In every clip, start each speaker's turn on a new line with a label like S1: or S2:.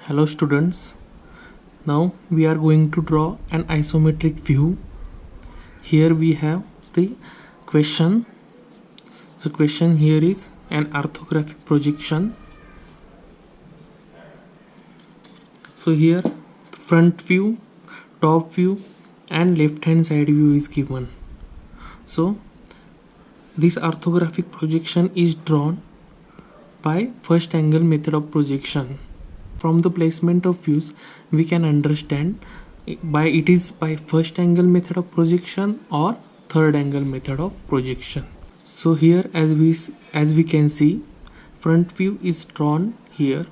S1: Hello students, now we are going to draw an isometric view. Here we have the question. The question here is an orthographic projection. So here front view, top view and left hand side view is given. So this orthographic projection is drawn by first angle method of projection. From the placement of views we can understand it is by first angle method of projection or third angle method of projection. So here as we can see, front view is drawn here,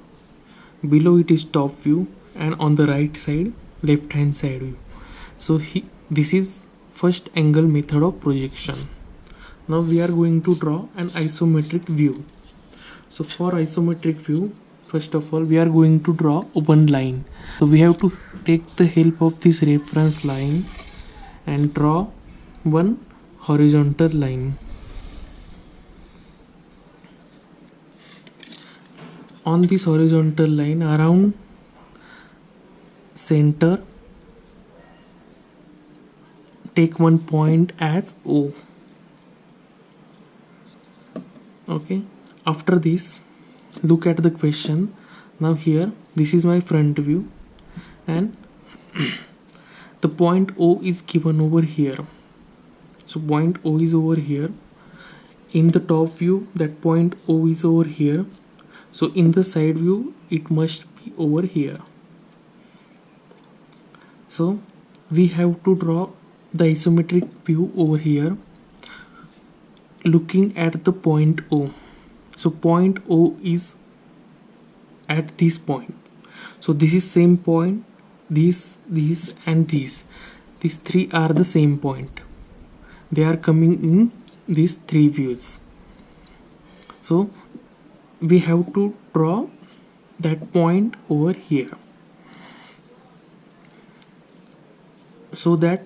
S1: below it is top view, and on the right side left hand side view. So this is first angle method of projection. Now we are going to draw an isometric view. So for isometric view, first of all we are going to draw one line. So we have to take the help of this reference line and draw one horizontal line. On this horizontal line around center, take one point as O. Okay, after this look at the question. Now here this is my front view and the point O is given over here. So point O is over here. In the top view that point O is over here. So in the side view it must be over here. So we have to draw the isometric view over here looking at the point O. So point O is at this point. So this is same point, this and this. These three are the same point. They are coming in these three views. So we have to draw that point over here so that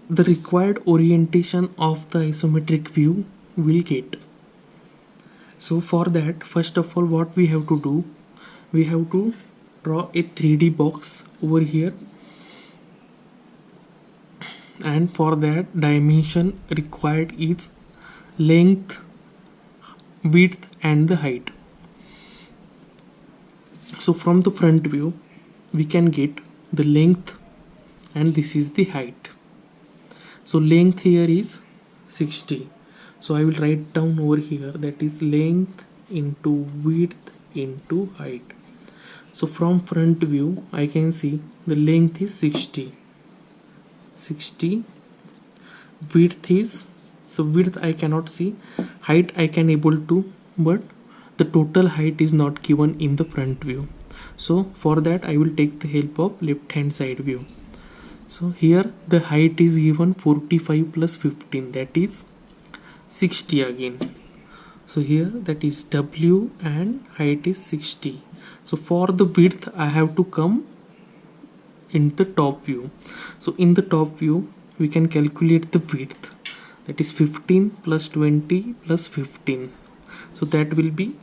S1: the required orientation of the isometric view will get. So for that, first of all what we have to do, we have to draw a 3D box over here, and for that dimension required is length, width and the height. So from the front view we can get the length and this is the height. So length here is 60. So I will write down over here, that is length into width into height. So from front view I can see the length is 60, width is, so width I cannot see, height I can able to, but the total height is not given in the front view. So for that I will take the help of left hand side view. So here the height is given 45 plus 15, that is 60 again. So here that is W and height is 60. So for the width I have to come in the top view. So in the top view we can calculate the width, that is 15 plus 20 plus 15. So that will be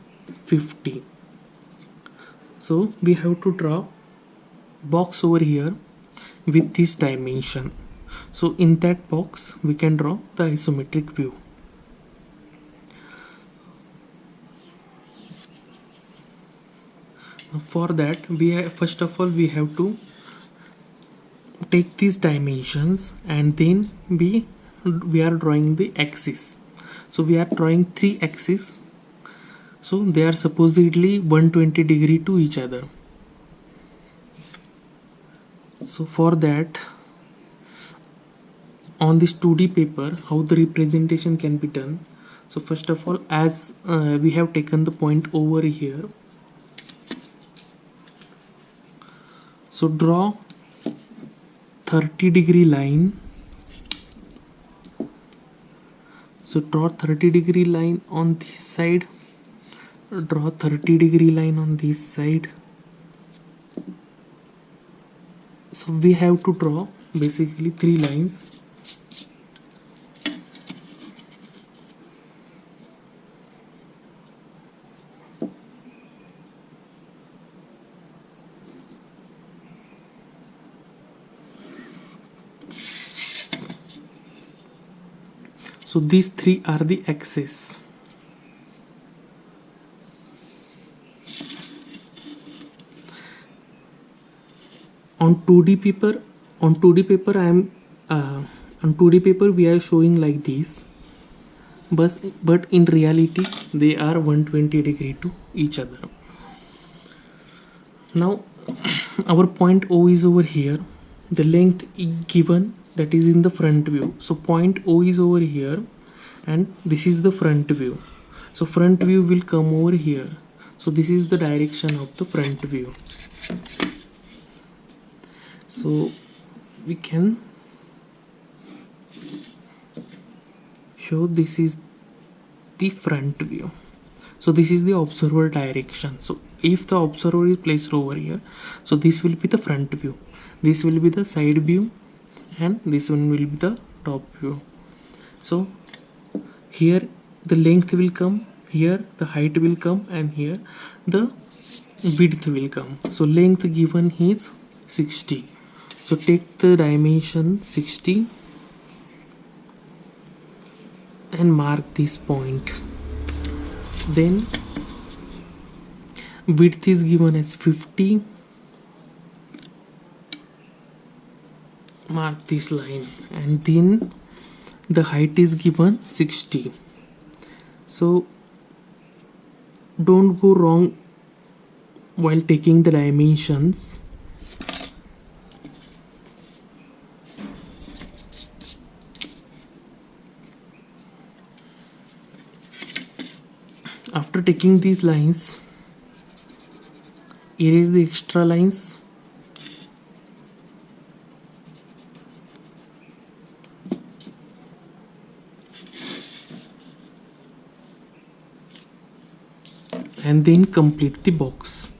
S1: 50. So we have to draw box over here with this dimension. So in that box we can draw the isometric view. For that first of all we have to take these dimensions and then we are drawing the axis. So we are drawing three axes. So they are supposedly 120 degree to each other. So for that, on this 2D paper, how the representation can be done. So first of all, as we have taken the point over here, so draw 30 degree line. So draw 30 degree line on this side, draw 30 degree line on this side. So we have to draw basically three lines. So these three are the axes. On 2D paper, on 2D paper I am on 2D paper we are showing like this, but in reality they are 120 degree to each other. Now our point O is over here. The length is given, that is in the front view. So point O is over here and this is the front view. So front view will come over here. So this is the direction of the front view. So we can show this is the front view. So this is the observer direction. So if the observer is placed over here, so this will be the front view, this will be the side view, and this one will be the top view. So here the length will come, here the height will come, and here the width will come. So length given is 60. So take the dimension 60 and mark this point. Then width is given as 50. Mark this line, and then the height is given 60. So don't go wrong while taking the dimensions. After taking these lines, erase the extra lines. And then complete the box.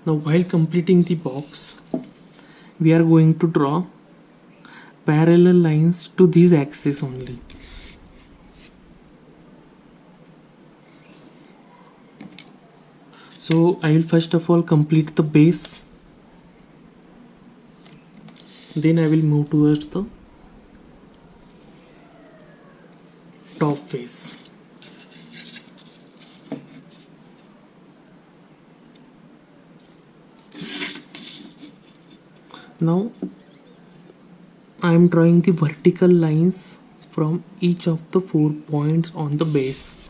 S1: Now while completing the box, we are going to draw parallel lines to these axes only. So I will first of all complete the base, then I will move towards the top face. Now I am drawing the vertical lines from each of the 4 points on the base.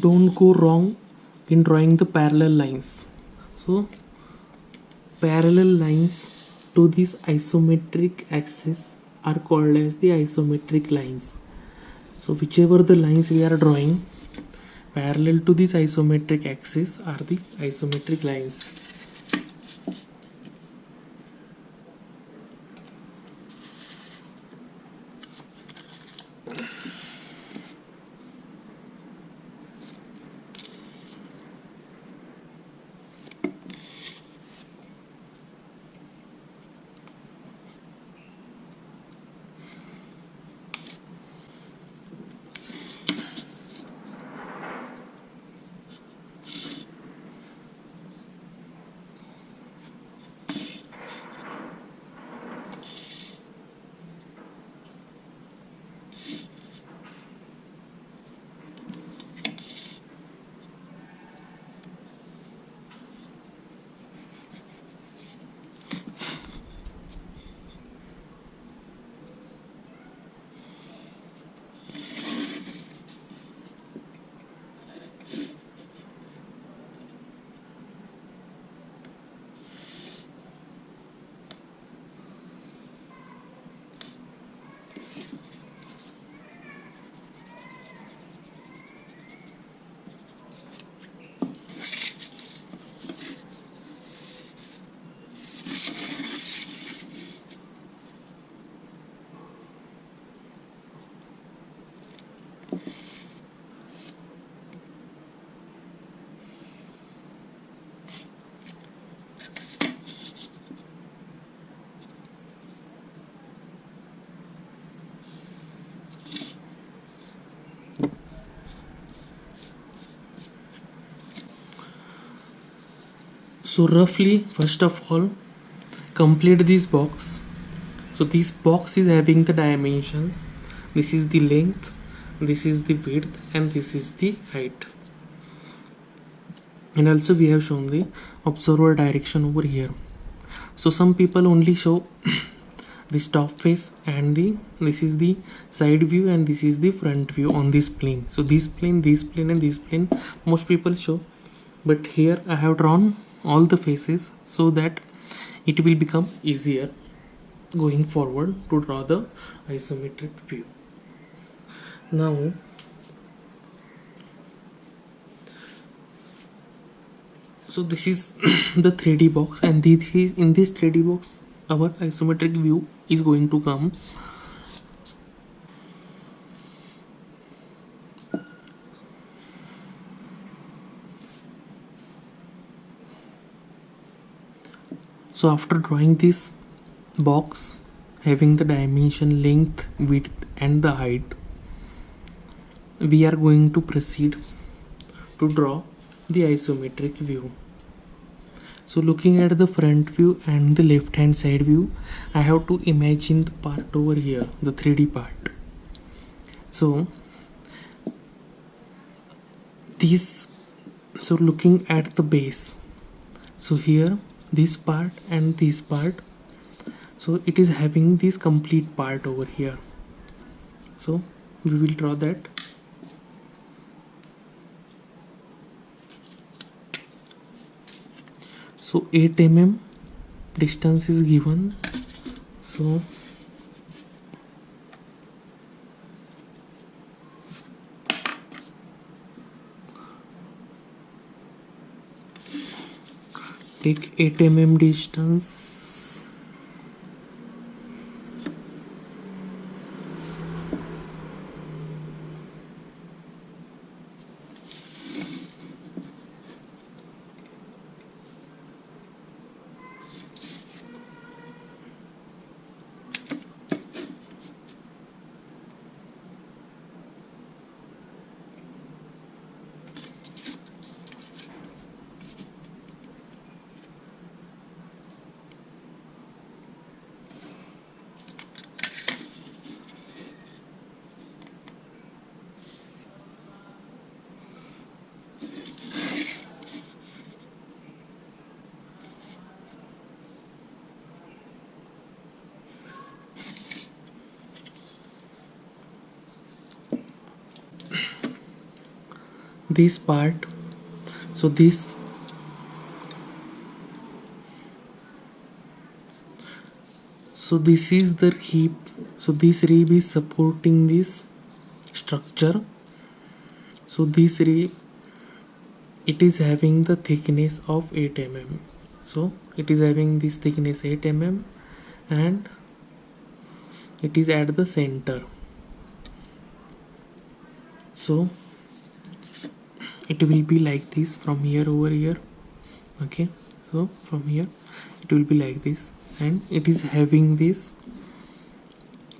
S1: Don't go wrong in drawing the parallel lines. So parallel lines to this isometric axis are called as the isometric lines. So whichever the lines we are drawing parallel to this isometric axis are the isometric lines. So roughly, first of all, complete this box. So this box is having the dimensions. This is the length, this is the width, and this is the height. And also we have shown the observer direction over here. So some people only show this top face and this is the side view and this is the front view on this plane. So this plane and this plane most people show, but here I have drawn all the faces so that it will become easier going forward to draw the isometric view. Now so this is the 3D box, and this is in this 3D box our isometric view is going to come. So after drawing this box having the dimension, length, width and the height, we are going to proceed to draw the isometric view. So looking at the front view and the left hand side view, I have to imagine the part over here, the 3D part. So looking at the base, so here this part and this part, so it is having this complete part over here. So we will draw that. So 8 mm distance is given. So take 8 mm distance. This part, so this is the rib. So this rib is supporting this structure. So this rib, it is having the thickness of 8 mm. So it is having this thickness 8 mm and it is at the center. So it will be like this from here over here. Okay, so from here it will be like this, and it is having this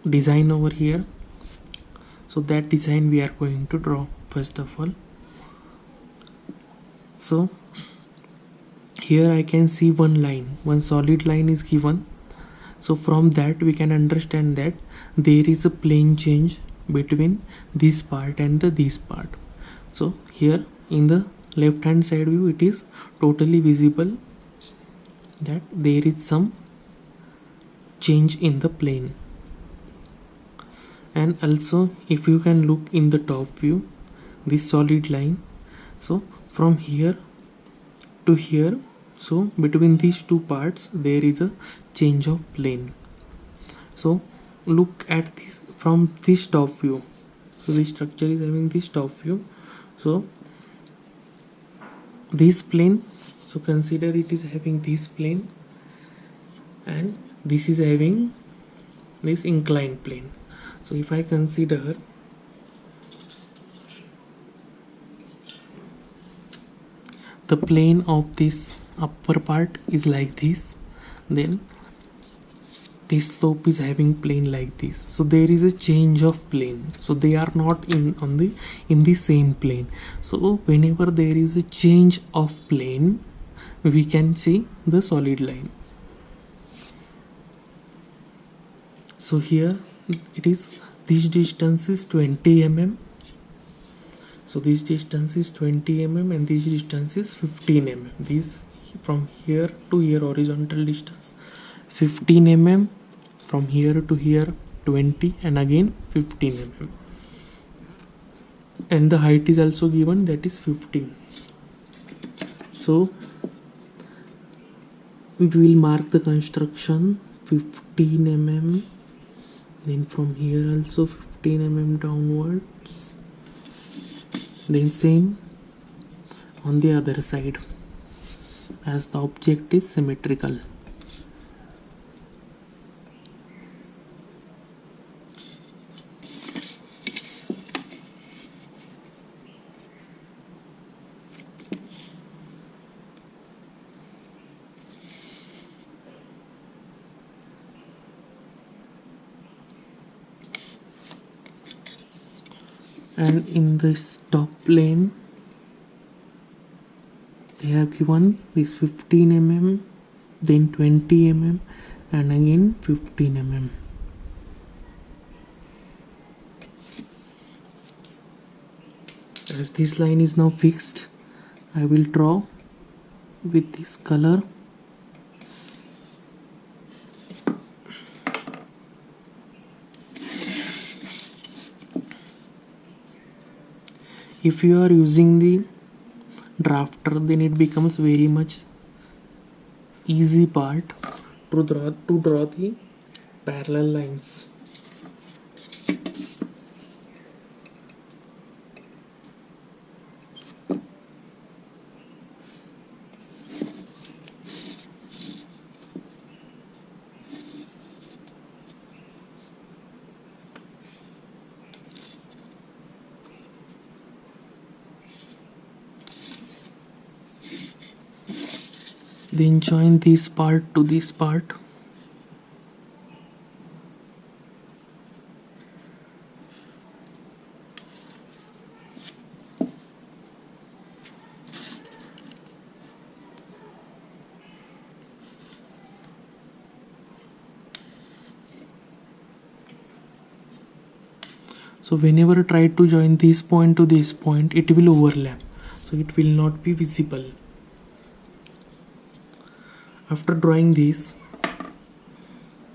S1: design over here. So that design we are going to draw first of all. So here I can see one line, one solid line is given. So from that we can understand that there is a plane change between this part and this part. So here in the left hand side view it is totally visible that there is some change in the plane. And also if you can look in the top view, this solid line, so from here to here, so between these two parts there is a change of plane. So look at this from this top view. So this structure is having this top view. So this plane, so consider it is having this plane and this is having this inclined plane. So if I consider the plane of this upper part is like this, then this slope is having plane like this. So there is a change of plane, so they are not in the same plane. So whenever there is a change of plane, we can see the solid line. So here it is, this distance is 20 mm. So this distance is 20 mm and this distance is 15 mm. This from here to here horizontal distance 15 mm, from here to here 20, and again 15 mm. And the height is also given, that is 15. So we will mark the construction 15 mm, then from here also 15 mm downwards, then same on the other side, as the object is symmetrical. And in this top plane they have given this 15 mm, then 20 mm, and again 15 mm. As this line is now fixed, I will draw with this color. If you are using the drafter, then it becomes very much easy part to draw the parallel lines. Then join this part to this part. So whenever try to join this point to this point, it will overlap, so it will not be visible. After drawing this,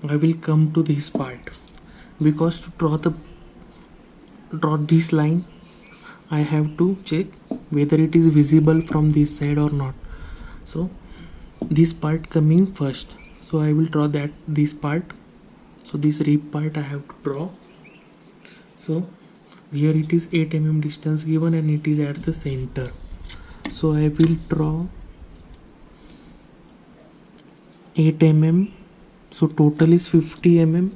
S1: I will come to this part, because to draw this line, I have to check whether it is visible from this side or not. So this part coming first, so I will draw this part. So this rib part I have to draw. So here it is 8 mm distance given and it is at the center. So I will draw 8 mm. So total is 50 mm.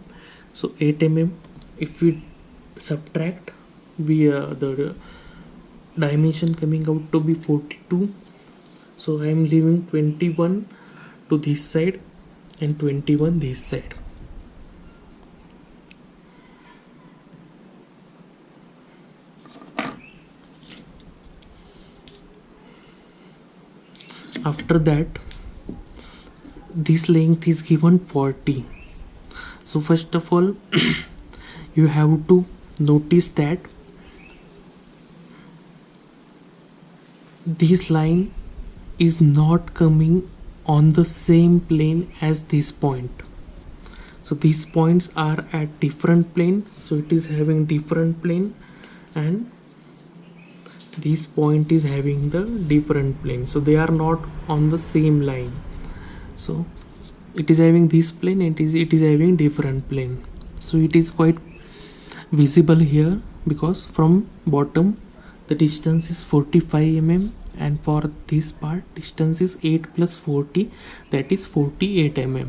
S1: So 8 mm, if we subtract, the dimension coming out to be 42. So I am leaving 21 to this side and 21 this side. After that, this length is given 40. So first of all you have to notice that this line is not coming on the same plane as this point. So these points are at different plane, so it is having different plane, and this point is having the different plane, so they are not on the same line. So it is having this plane and it is having different plane. So it is quite visible here, because from bottom the distance is 45 mm, and for this part distance is 8 plus 40, that is 48 mm.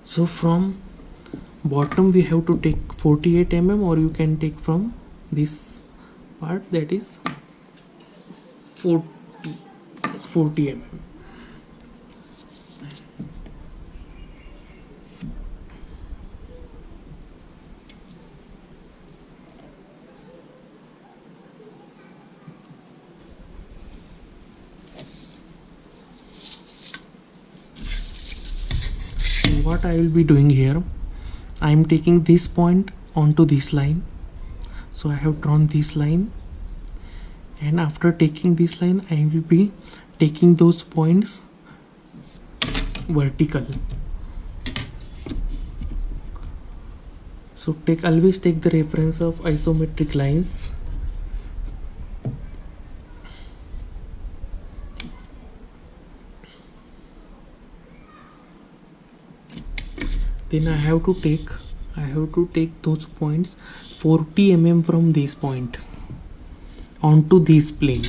S1: So from bottom we have to take 48 mm, or you can take from this part, that is 40 mm. what I will be doing here, I am taking this point onto this line. So I have drawn this line, and after taking this line I will be taking those points vertical. So always take the reference of isometric lines. Then I have to take those points 40 mm from this point onto this plane.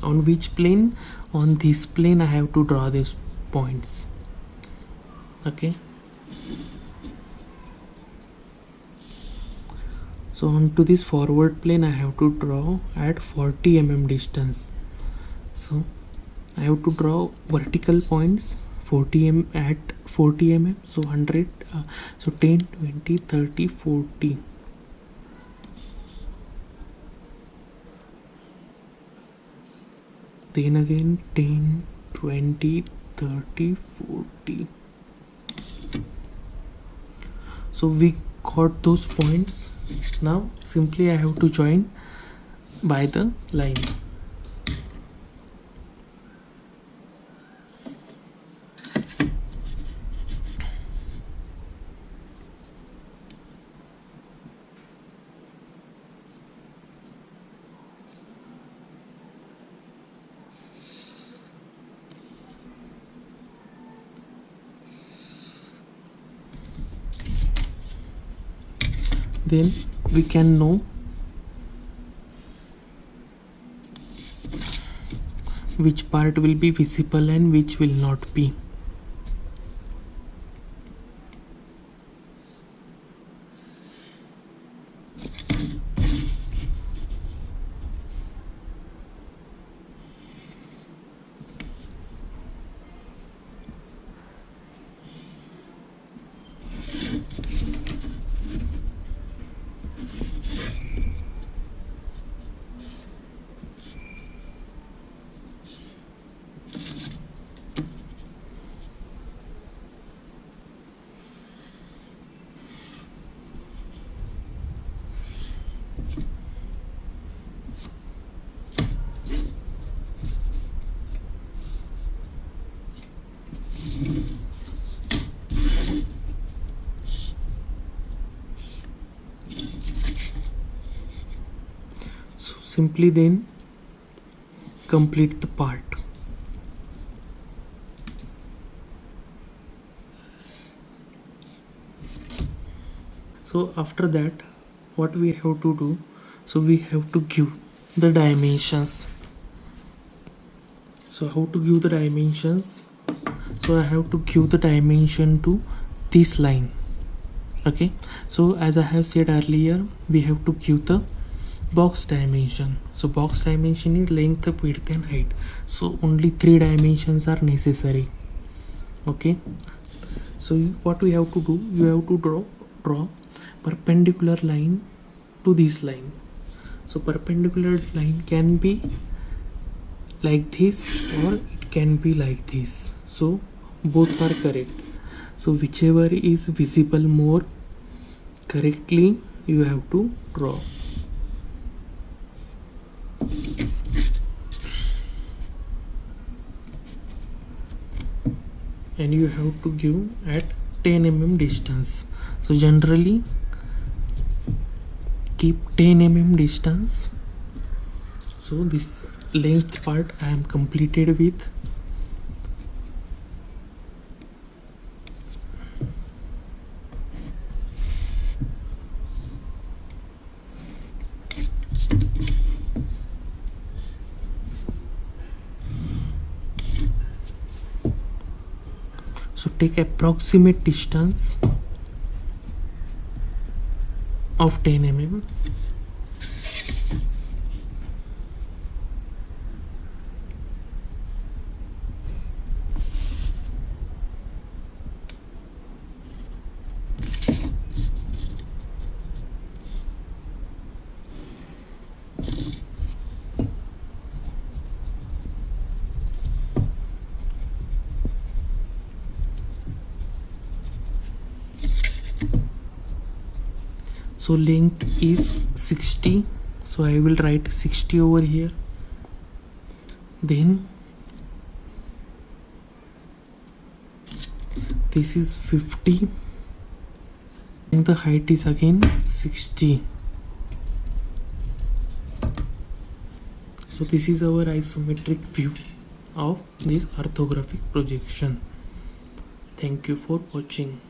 S1: On which plane? On this plane I have to draw these points. Okay, so onto this forward plane I have to draw at 40 mm distance. So I have to draw vertical points 40 mm at 40 mm. So 100, so 10, 20, 30, 40. Then again 10, 20, 30, 40. So we got those points. Now simply I have to join by the line. Then we can know which part will be visible and which will not be. Simply then complete the part. So after that what we have to do, so we have to give the dimensions. So how to give the dimensions? So I have to give the dimension to this line. Okay, so as I have said earlier, we have to give the box dimension. So box dimension is length, width and height. So only 3 dimensions are necessary. Okay, so what we have to do, you have to draw perpendicular line to this line. So perpendicular line can be like this or it can be like this. So both are correct. So whichever is visible more correctly you have to draw. And you have to give at 10 mm distance. So generally keep 10 mm distance. So this length part I am completed with. So take approximate distance of 10 mm. So length is 60, so I will write 60 over here. Then this is 50 and the height is again 60. So this is our isometric view of this orthographic projection. Thank you for watching.